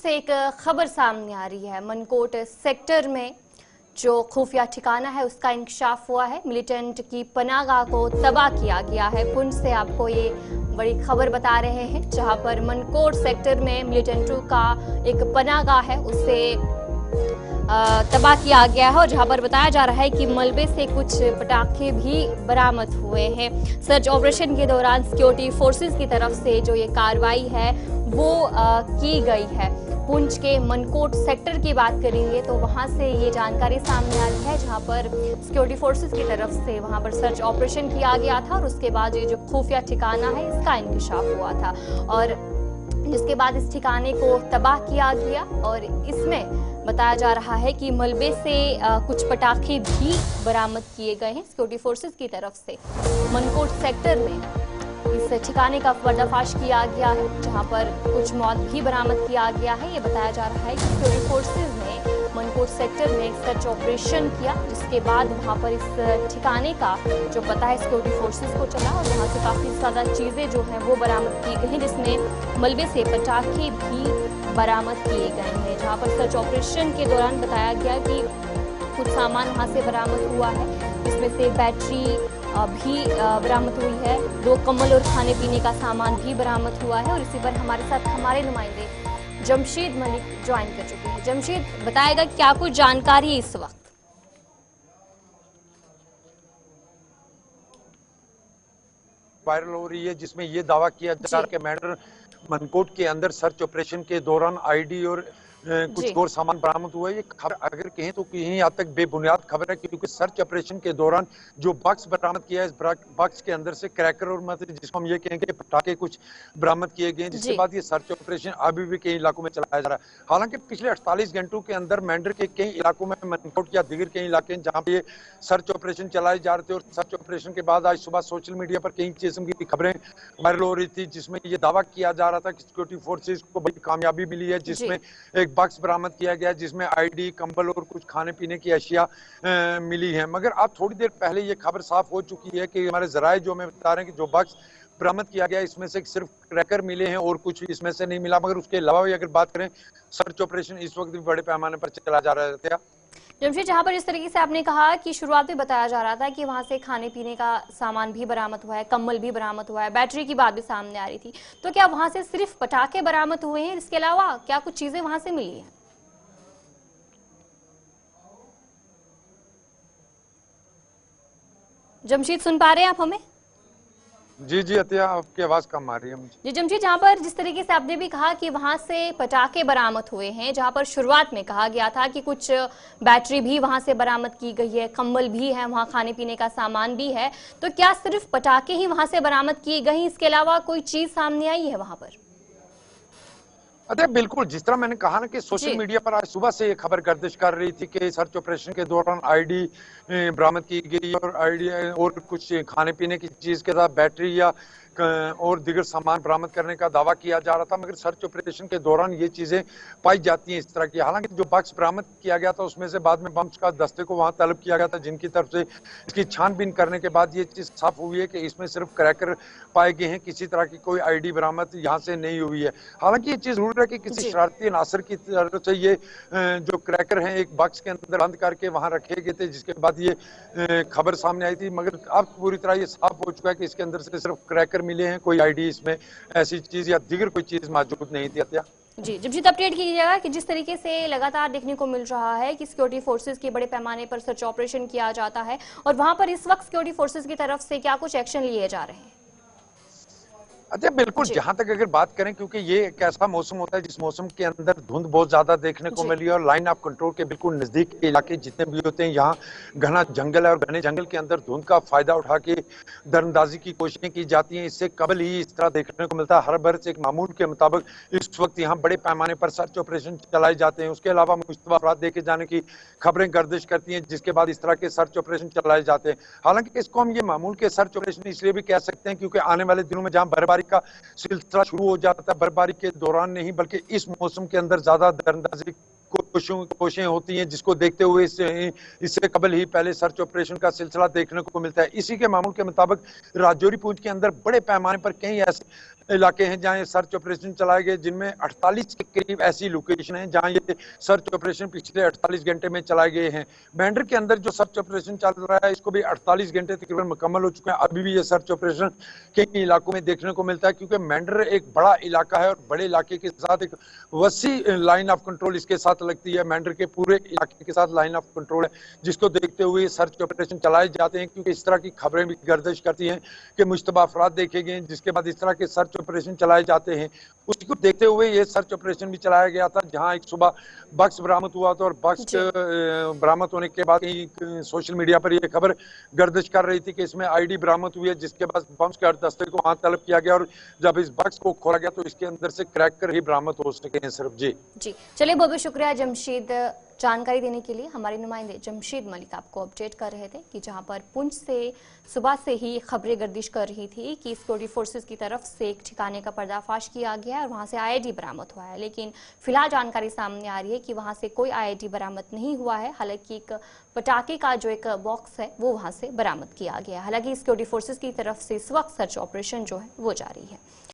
से एक खबर सामने आ रही है। मनकोट सेक्टर में जो खुफिया ठिकाना है उसका इंकशाफ हुआ है। मिलिटेंट की पनाहगाह को तबाह किया गया है। पुंछ से आपको ये बड़ी खबर बता रहे हैं, जहां पर मनकोट सेक्टर में मिलिटेंटों का एक पनाहगाह है उसे तबाह किया गया है और जहां पर बताया जा रहा है कि मलबे से कुछ पटाखे भी बरामद हुए हैं। सर्च ऑपरेशन के दौरान सिक्योरिटी फोर्सेस की तरफ से जो ये कार्रवाई है वो की गई है। पुंछ के मनकोट सेक्टर की बात करेंगे तो वहां से ये जानकारी सामने आ रही है, जहां पर सिक्योरिटी फोर्सेस की तरफ से वहां पर सर्च ऑपरेशन किया गया था और उसके बाद ये जो खुफिया ठिकाना है इसका इंकशाफ हुआ था और जिसके बाद इस ठिकाने को तबाह किया गया और इसमें बताया जा रहा है कि मलबे से कुछ पटाखे भी बरामद किए गए हैं सिक्योरिटी फोर्सेस की तरफ से। मनकोट सेक्टर में इस ठिकाने का पर्दाफाश किया गया है, जहां पर कुछ मौत भी बरामद किया गया है। ये बताया जा रहा है कि सिक्योरिटी फोर्सेस ने मनकोट सेक्टर में सर्च ऑपरेशन किया, जिसके बाद वहां पर इस ठिकाने का जो पता है सिक्योरिटी फोर्सेस को चला और वहां से काफी ज्यादा चीजें जो हैं वो बरामद की गई हैं, जिसमें मलबे से पटाखे भी बरामद किए गए हैं। जहां पर सर्च ऑपरेशन के दौरान बताया गया कि कुछ सामान वहां से बरामद हुआ है, इसमें से बैटरी भी बरामद हुई है, 2 कम्बल और खाने पीने का सामान भी बरामद हुआ है। और इसी पर हमारे साथ हमारे नुमाइंदे जमशेद मलिक ज्वाइन कर चुके हैं। जमशेद, बताएगा क्या कुछ जानकारी है इस वक्त? वायरल हो रही है जिसमें ये दावा किया जा रहा है कि मैटर मनकोट के अंदर सर्च ऑपरेशन के दौरान आईडी और कुछ और सामान बरामद हुआ है। ये खबर अगर कहें तो कहीं हद तक बेबुनियाद खबर है, क्योंकि सर्च ऑपरेशन के दौरान जो बॉक्स बरामद किया है, इस बॉक्स के अंदर से क्रैकर और मतलब जिसको हम ये कहेंगे पटाखे कुछ बरामद किए गए, जिसके बाद ये सर्च ऑपरेशन अभी भी कई इलाकों में चलाया जा रहा है। हालांकि पिछले 48 घंटों के अंदर मेंढर के कई इलाकों में, मनकोट या दीगर कई इलाके जहाँ पे ये सर्च ऑपरेशन चलाए जा रहे थे और सर्च ऑपरेशन के बाद आज सुबह सोशल मीडिया पर कई किस्म की खबरें वायरल हो रही थी, जिसमें ये दावा किया जा रहा था कि सिक्योरिटी फोर्सेज को बड़ी कामयाबी मिली है, जिसमें एक बॉक्स बरामद किया गया जिसमें आईडी, कंबल और कुछ खाने पीने की अशिया मिली है। मगर अब थोड़ी देर पहले ये खबर साफ हो चुकी है कि हमारे जराए जो हमें बता रहे हैं कि जो बॉक्स बरामद किया गया इसमें से सिर्फ क्रैकर मिले हैं और कुछ इसमें से नहीं मिला। मगर उसके अलावा भी अगर बात करें, सर्च ऑपरेशन इस वक्त भी बड़े पैमाने पर चला जा रहा है। जमशेद, जहां पर इस तरीके से आपने कहा कि शुरुआत में बताया जा रहा था कि वहां से खाने पीने का सामान भी बरामद हुआ है, कम्बल भी बरामद हुआ है, बैटरी की बात भी सामने आ रही थी, तो क्या वहां से सिर्फ पटाखे बरामद हुए हैं? इसके अलावा क्या कुछ चीजें वहां से मिली हैं? जमशेद, सुन पा रहे हैं आप हमें? जी अतिया, आपकी आवाज कम आ रही है मुझे। जी जमशेद, जहां पर जिस तरीके से आपने भी कहा कि वहां से पटाखे बरामद हुए हैं, जहां पर शुरुआत में कहा गया था कि कुछ बैटरी भी वहां से बरामद की गई है, कम्बल भी है, वहां खाने पीने का सामान भी है, तो क्या सिर्फ पटाखे ही वहां से बरामद किए गए? इसके अलावा कोई चीज सामने आई है वहां पर? अरे बिल्कुल, जिस तरह मैंने कहा ना कि सोशल मीडिया पर आज सुबह से ये खबर गर्दिश कर रही थी कि सर्च ऑपरेशन के दौरान आईडी बरामद की गई और आईडी और कुछ खाने पीने की चीज के साथ बैटरी या और दीगर सामान बरामद करने का दावा किया जा रहा था। मगर सर्च ऑपरेशन के दौरान ये चीजें पाई जाती हैं इस तरह की। हालांकि जो बॉक्स बरामद किया गया था उसमें से बाद में बम्स का दस्ते को वहां तलब किया गया था, जिनकी तरफ से इसकी छानबीन करने के बाद ये चीज साफ हुई है कि इसमें सिर्फ क्रैकर पाए गए हैं, किसी तरह की कोई आईडी बरामद यहाँ से नहीं हुई है। हालांकि ये चीज जरूर है कि किसी शरारती नासर की तरफ से ये जो क्रैकर हैं एक बॉक्स के अंदर बंद करके वहां रखे गए थे, जिसके बाद ये खबर सामने आई थी। मगर अब पूरी तरह ये साफ हो चुका है कि इसके अंदर से सिर्फ क्रैकर मिले हैं, कोई आईडी इसमें ऐसी चीज या दीगर कोई चीज मौजूद नहीं थी। अत्या जी जमशेद, अपडेट कीजिएगा कि जिस तरीके से लगातार देखने को मिल रहा है कि सिक्योरिटी फोर्सेस के बड़े पैमाने पर सर्च ऑपरेशन किया जाता है और वहां पर इस वक्त सिक्योरिटी फोर्सेस की तरफ से क्या कुछ एक्शन लिए जा रहे हैं? अच्छा बिल्कुल, जहां तक अगर बात करें, क्योंकि ये एक ऐसा मौसम होता है जिस मौसम के अंदर धुंध बहुत ज्यादा देखने को मिली है और लाइन ऑफ कंट्रोल के बिल्कुल नजदीक के इलाके जितने भी होते हैं, यहाँ घना जंगल है और घने जंगल के अंदर धुंध का फायदा उठा के दरअंदाजी की कोशिशें की जाती हैं। इससे कबल ही इस तरह देखने को मिलता है। हर बरस एक मामूल के मुताबिक इस वक्त यहाँ बड़े पैमाने पर सर्च ऑपरेशन चलाए जाते हैं। उसके अलावा मुश्तबा अफराद देखे जाने की खबरें गर्दिश करती हैं, जिसके बाद इस तरह के सर्च ऑपरेशन चलाए जाते हैं। हालांकि इसको हम ये मामूल के सर्च ऑपरेशन इसलिए भी कह सकते हैं क्योंकि आने वाले दिनों में जहाँ बर्फबारी का सिलसिला शुरू हो जाता है, बर्फबारी के दौरान नहीं बल्कि इस मौसम के अंदर ज्यादा दरअंदाजी कोशिशें होती हैं, जिसको देखते हुए इससे कबल ही पहले सर्च ऑपरेशन का सिलसिला देखने को मिलता है। इसी के मामूल के मुताबिक राजौरी पुंछ के अंदर बड़े पैमाने पर कई ऐसे इलाके हैं जहां ये सर्च ऑपरेशन चलाए गए, जिनमें 48 के करीब ऐसी लोकेशन हैं जहां ये सर्च ऑपरेशन पिछले 48 घंटे में चलाए गए हैं। मेंढर के अंदर जो सर्च ऑपरेशन चल रहा है इसको भी 48 घंटे तकरीबन मुकम्मल हो चुके हैं। अभी भी ये सर्च ऑपरेशन कई इलाकों में देखने को मिलता है, क्योंकि मेंढर एक बड़ा इलाका है और बड़े इलाके के साथ एक वसी लाइन ऑफ कंट्रोल इसके साथ लगती है। मेंढर के पूरे इलाके के साथ लाइन ऑफ कंट्रोल है, जिसको देखते हुए सर्च ऑपरेशन चलाए जाते हैं, क्योंकि इस तरह की खबरें भी गर्दिश करती हैं कि मुश्तबा अफराद देखे गए, जिसके बाद इस तरह के सर्च ऑपरेशन चलाए जाते हैं। उसको देखते हुए ये सर्च ऑपरेशन भी चलाया गया था, जहां एक सुबह बक्स बरामद हुआ था और बक्स बरामद होने के बाद सोशल मीडिया पर यह खबर गर्दिश कर रही थी कि इसमें आईडी बरामद हुई है, जिसके बाद बम्स के दस्ते को वहां तलब किया गया और जब इस बक्स को खोला गया तो इसके अंदर से क्रैकर ही बरामद हो सके हैं। सिर्फ जी चलिए, बहुत बहुत शुक्रिया जमशेद जानकारी देने के लिए। हमारे नुमाइंदे जमशेद मलिक आपको अपडेट कर रहे थे कि जहां पर पुंछ से सुबह से ही खबरें गर्दिश कर रही थी कि सिक्योरिटी फोर्सेस की तरफ से एक ठिकाने का पर्दाफाश किया गया है और वहां से आईडी बरामद हुआ है, लेकिन फिलहाल जानकारी सामने आ रही है कि वहां से कोई आईडी बरामद नहीं हुआ है। हालांकि एक पटाखे का जो एक बॉक्स है वो वहां से बरामद किया गया है। हालांकि सिक्योरिटी फोर्सेस की तरफ से इस वक्त सर्च ऑपरेशन जो है वो जारी है।